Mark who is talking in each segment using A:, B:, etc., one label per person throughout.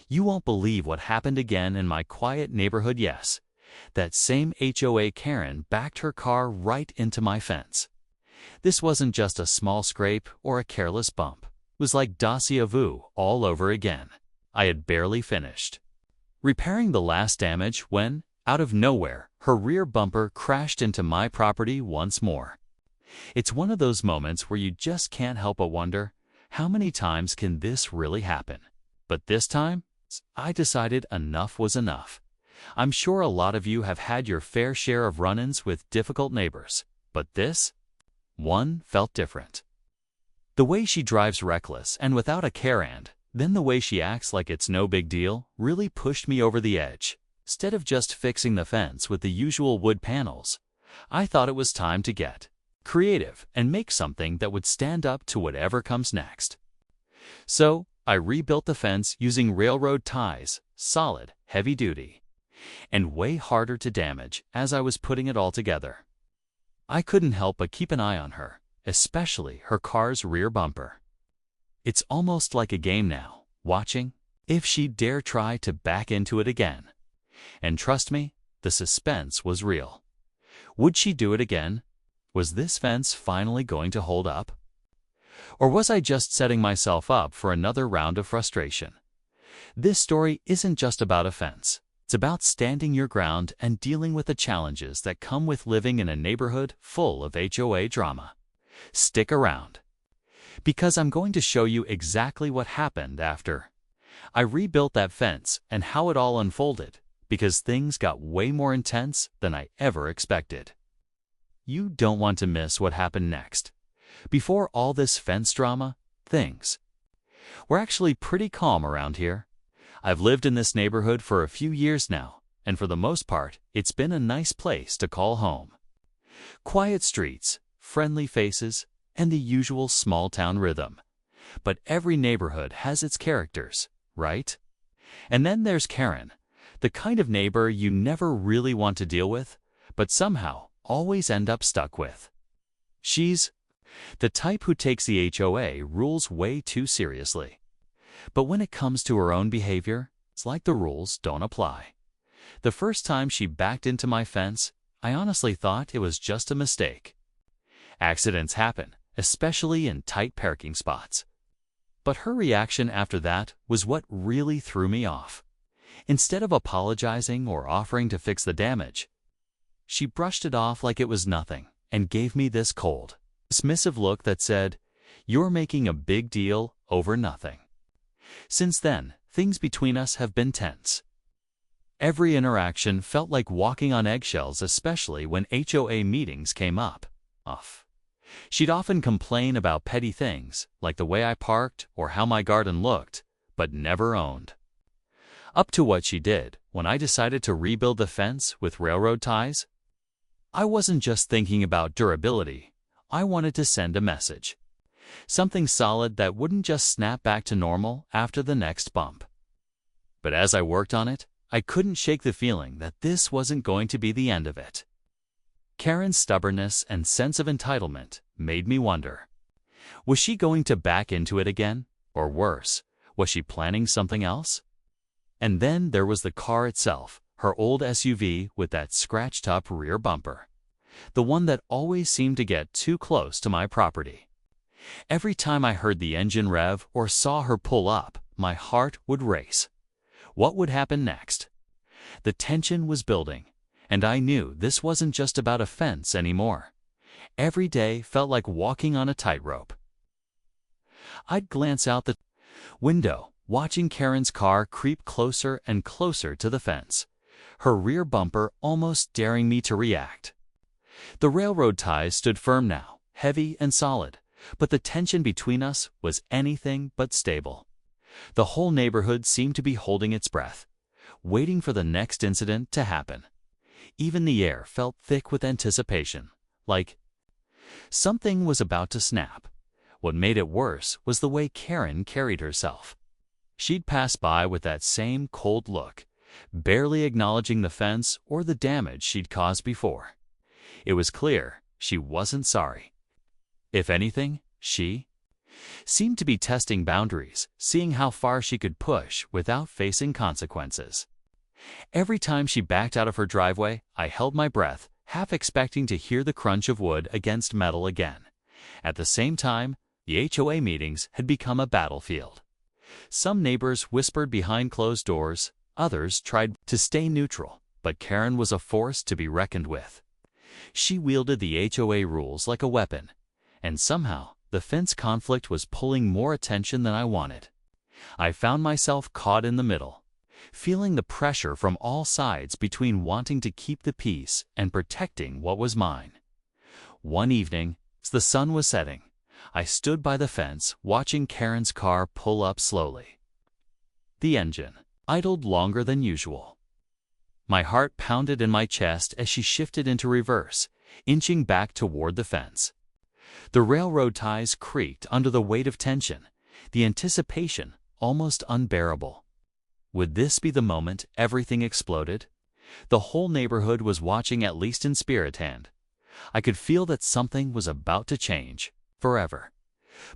A: You won't believe what happened again in my quiet neighborhood. Yes, that same HOA Karen backed her car right into my fence. This wasn't just a small scrape or a careless bump. It was like déjà vu all over again. I had barely finished repairing the last damage when, out of nowhere, her rear bumper crashed into my property once more. It's one of those moments where you just can't help but wonder, how many times can this really happen? But this time, I decided enough was enough. I'm sure a lot of you have had your fair share of run-ins with difficult neighbors, but this one felt different. The way she drives reckless and without a care, and then the way she acts like it's no big deal, really pushed me over the edge. Instead of just fixing the fence with the usual wood panels, I thought it was time to get creative and make something that would stand up to whatever comes next. So I rebuilt the fence using railroad ties, solid, heavy-duty, and way harder to damage as I was putting it all together. I couldn't help but keep an eye on her, especially her car's rear bumper. It's almost like a game now, watching if she'd dare try to back into it again. And trust me, the suspense was real. Would she do it again? Was this fence finally going to hold up? Or was I just setting myself up for another round of frustration? This story isn't just about a fence. It's about standing your ground and dealing with the challenges that come with living in a neighborhood full of HOA drama. Stick around, because I'm going to show you exactly what happened after I rebuilt that fence and how it all unfolded, because things got way more intense than I ever expected. You don't want to miss what happened next. Before all this fence drama, things were actually pretty calm around here. I've lived in this neighborhood for a few years now, and for the most part, it's been a nice place to call home. Quiet streets, friendly faces, and the usual small-town rhythm. But every neighborhood has its characters, right? And then there's Karen, the kind of neighbor you never really want to deal with, but somehow always end up stuck with. She's the type who takes the HOA rules way too seriously. But when it comes to her own behavior, it's like the rules don't apply. The first time she backed into my fence, I honestly thought it was just a mistake. Accidents happen, especially in tight parking spots. But her reaction after that was what really threw me off. Instead of apologizing or offering to fix the damage, she brushed it off like it was nothing and gave me this cold, dismissive look that said, "You're making a big deal over nothing." Since then, things between us have been tense. Every interaction felt like walking on eggshells, especially when HOA meetings came up. She'd often complain about petty things, like the way I parked or how my garden looked, but never owned up to what she did when I decided to rebuild the fence with railroad ties. I wasn't just thinking about durability. I wanted to send a message. Something solid that wouldn't just snap back to normal after the next bump. But as I worked on it, I couldn't shake the feeling that this wasn't going to be the end of it. Karen's stubbornness and sense of entitlement made me wonder. Was she going to back into it again? Or worse, was she planning something else? And then there was the car itself, her old SUV with that scratched-up rear bumper. The one that always seemed to get too close to my property. Every time I heard the engine rev or saw her pull up, my heart would race. What would happen next? The tension was building, and I knew this wasn't just about a fence anymore. Every day felt like walking on a tightrope. I'd glance out the window, watching Karen's car creep closer and closer to the fence, her rear bumper almost daring me to react. The railroad ties stood firm now, heavy and solid, but the tension between us was anything but stable. The whole neighborhood seemed to be holding its breath, waiting for the next incident to happen. Even the air felt thick with anticipation, like something was about to snap. What made it worse was the way Karen carried herself. She'd pass by with that same cold look, barely acknowledging the fence or the damage she'd caused before. It was clear she wasn't sorry. If anything, she Seemed to be testing boundaries, seeing how far she could push without facing consequences. Every time she backed out of her driveway, I held my breath, half expecting to hear the crunch of wood against metal again. At the same time, the HOA meetings had become a battlefield. Some neighbors whispered behind closed doors, others tried to stay neutral, but Karen was a force to be reckoned with. She wielded the HOA rules like a weapon, and somehow the fence conflict was pulling more attention than I wanted. I found myself caught in the middle, feeling the pressure from all sides between wanting to keep the peace and protecting what was mine. One evening, as the sun was setting, I stood by the fence watching Karen's car pull up slowly. The engine idled longer than usual. My heart pounded in my chest as she shifted into reverse, inching back toward the fence. The railroad ties creaked under the weight of tension, the anticipation almost unbearable. Would this be the moment everything exploded? The whole neighborhood was watching, at least in spirit hand. I could feel that something was about to change, forever.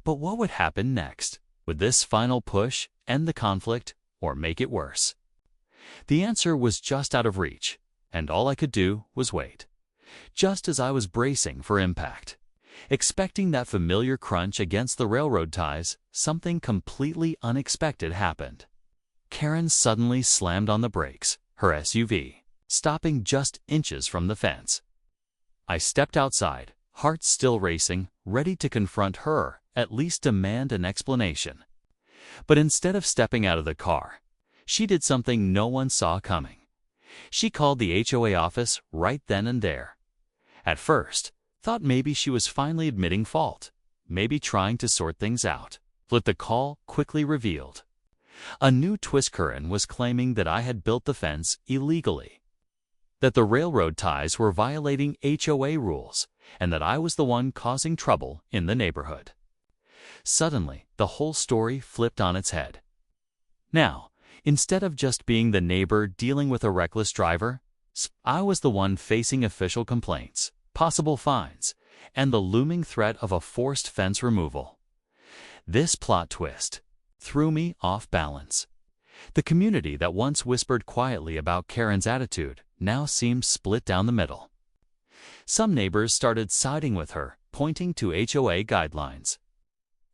A: But what would happen next? Would this final push end the conflict or make it worse? The answer was just out of reach, and all I could do was wait. Just as I was bracing for impact, expecting that familiar crunch against the railroad ties, something completely unexpected happened. Karen suddenly slammed on the brakes, her SUV stopping just inches from the fence. I stepped outside, heart still racing, ready to confront her, at least demand an explanation. But instead of stepping out of the car, she did something no one saw coming. She called the HOA office right then and there. At first, thought maybe she was finally admitting fault, maybe trying to sort things out. But the call quickly revealed a new twist. Karen was claiming that I had built the fence illegally, that the railroad ties were violating HOA rules, and that I was the one causing trouble in the neighborhood. Suddenly, the whole story flipped on its head. Now, instead of just being the neighbor dealing with a reckless driver, I was the one facing official complaints, possible fines, and the looming threat of a forced fence removal. This plot twist threw me off balance. The community that once whispered quietly about Karen's attitude now seemed split down the middle. Some neighbors started siding with her, pointing to HOA guidelines,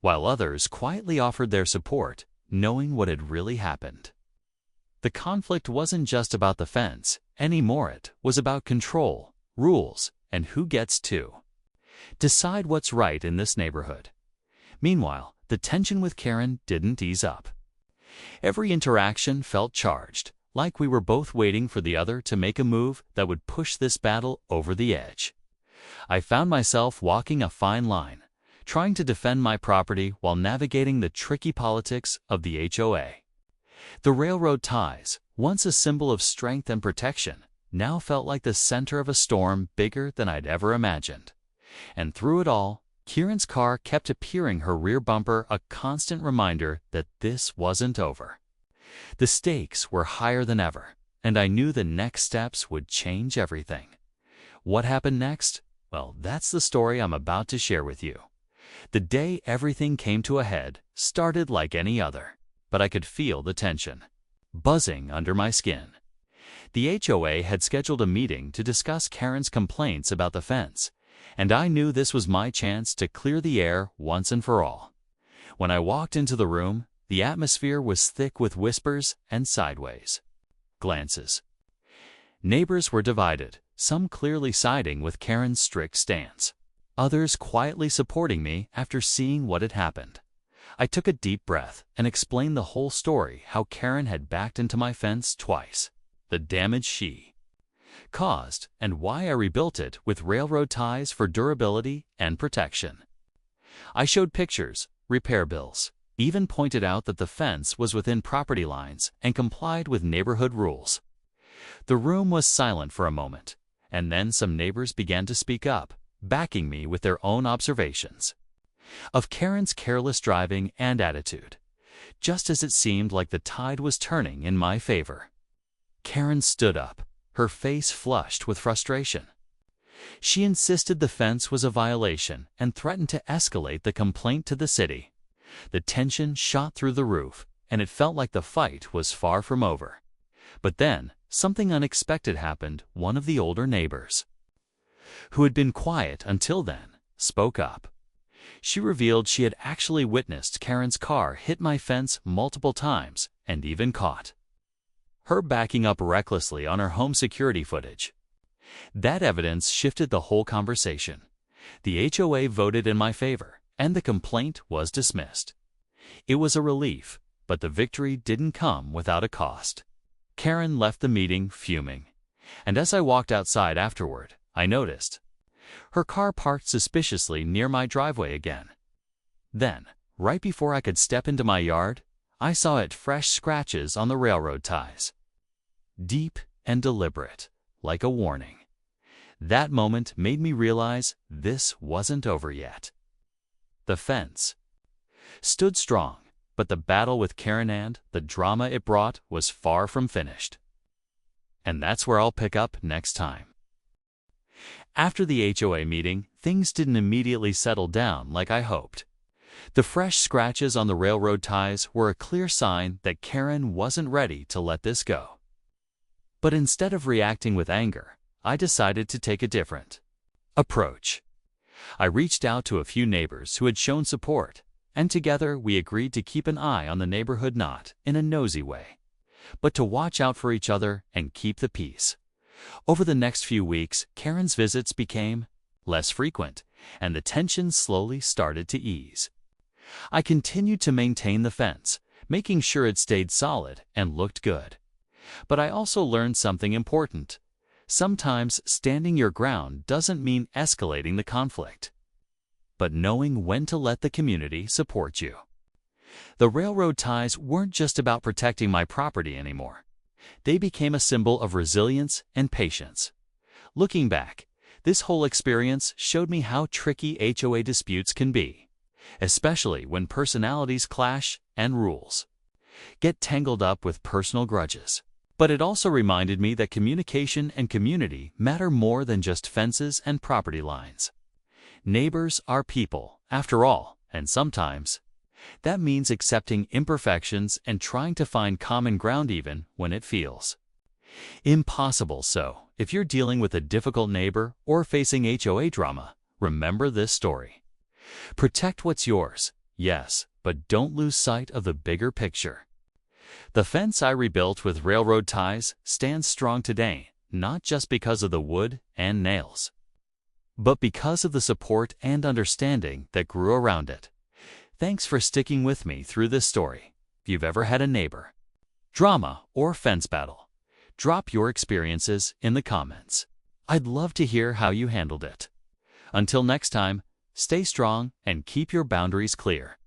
A: while others quietly offered their support, knowing what had really happened. The conflict wasn't just about the fence anymore. It was about control, rules, and who gets to decide what's right in this neighborhood. Meanwhile, the tension with Karen didn't ease up. Every interaction felt charged, like we were both waiting for the other to make a move that would push this battle over the edge. I found myself walking a fine line, trying to defend my property while navigating the tricky politics of the HOA. The railroad ties, once a symbol of strength and protection, now felt like the center of a storm bigger than I'd ever imagined. And through it all, Karen's car kept appearing, her rear bumper a constant reminder that this wasn't over. The stakes were higher than ever, and I knew the next steps would change everything. What happened next? Well, that's the story I'm about to share with you. The day everything came to a head started like any other, but I could feel the tension buzzing under my skin. The HOA had scheduled a meeting to discuss Karen's complaints about the fence, and I knew this was my chance to clear the air once and for all. When I walked into the room, the atmosphere was thick with whispers and sideways glances. Neighbors were divided, some clearly siding with Karen's strict stance, others quietly supporting me after seeing what had happened. I took a deep breath and explained the whole story: how Karen had backed into my fence twice, the damage she caused, and why I rebuilt it with railroad ties for durability and protection. I showed pictures, repair bills, even pointed out that the fence was within property lines and complied with neighborhood rules. The room was silent for a moment, and then some neighbors began to speak up, backing me with their own observations of Karen's careless driving and attitude, just as it seemed like the tide was turning in my favor. Karen stood up, her face flushed with frustration. She insisted the fence was a violation and threatened to escalate the complaint to the city. The tension shot through the roof, and it felt like the fight was far from over. But then, something unexpected happened. One of the older neighbors, who had been quiet until then, spoke up. She revealed she had actually witnessed Karen's car hit my fence multiple times and even caught her backing up recklessly on her home security footage. That evidence shifted the whole conversation. The HOA voted in my favor, and the complaint was dismissed. It was a relief, but the victory didn't come without a cost. Karen left the meeting fuming, and as I walked outside afterward, I noticed her car parked suspiciously near my driveway again. Then, right before I could step into my yard, I saw it fresh scratches on the railroad ties. Deep and deliberate, like a warning. That moment made me realize this wasn't over yet. The fence stood strong, but the battle with Karen and the drama it brought was far from finished. And that's where I'll pick up next time. After the HOA meeting, things didn't immediately settle down like I hoped. The fresh scratches on the railroad ties were a clear sign that Karen wasn't ready to let this go. But instead of reacting with anger, I decided to take a different approach. I reached out to a few neighbors who had shown support, and together we agreed to keep an eye on the neighborhood, not in a nosy way, but to watch out for each other and keep the peace. Over the next few weeks, Karen's visits became less frequent, and the tension slowly started to ease. I continued to maintain the fence, making sure it stayed solid and looked good. But I also learned something important. Sometimes standing your ground doesn't mean escalating the conflict, but knowing when to let the community support you. The railroad ties weren't just about protecting my property anymore. They became a symbol of resilience and patience. Looking back, this whole experience showed me how tricky HOA disputes can be, especially when personalities clash and rules get tangled up with personal grudges. But it also reminded me that communication and community matter more than just fences and property lines. Neighbors are people, after all, and sometimes that means accepting imperfections and trying to find common ground even when it feels impossible. So, if you're dealing with a difficult neighbor or facing HOA drama, remember this story. Protect what's yours, yes, but don't lose sight of the bigger picture. The fence I rebuilt with railroad ties stands strong today, not just because of the wood and nails, but because of the support and understanding that grew around it. Thanks for sticking with me through this story. If you've ever had a neighbor drama or fence battle, drop your experiences in the comments. I'd love to hear how you handled it. Until next time, stay strong and keep your boundaries clear.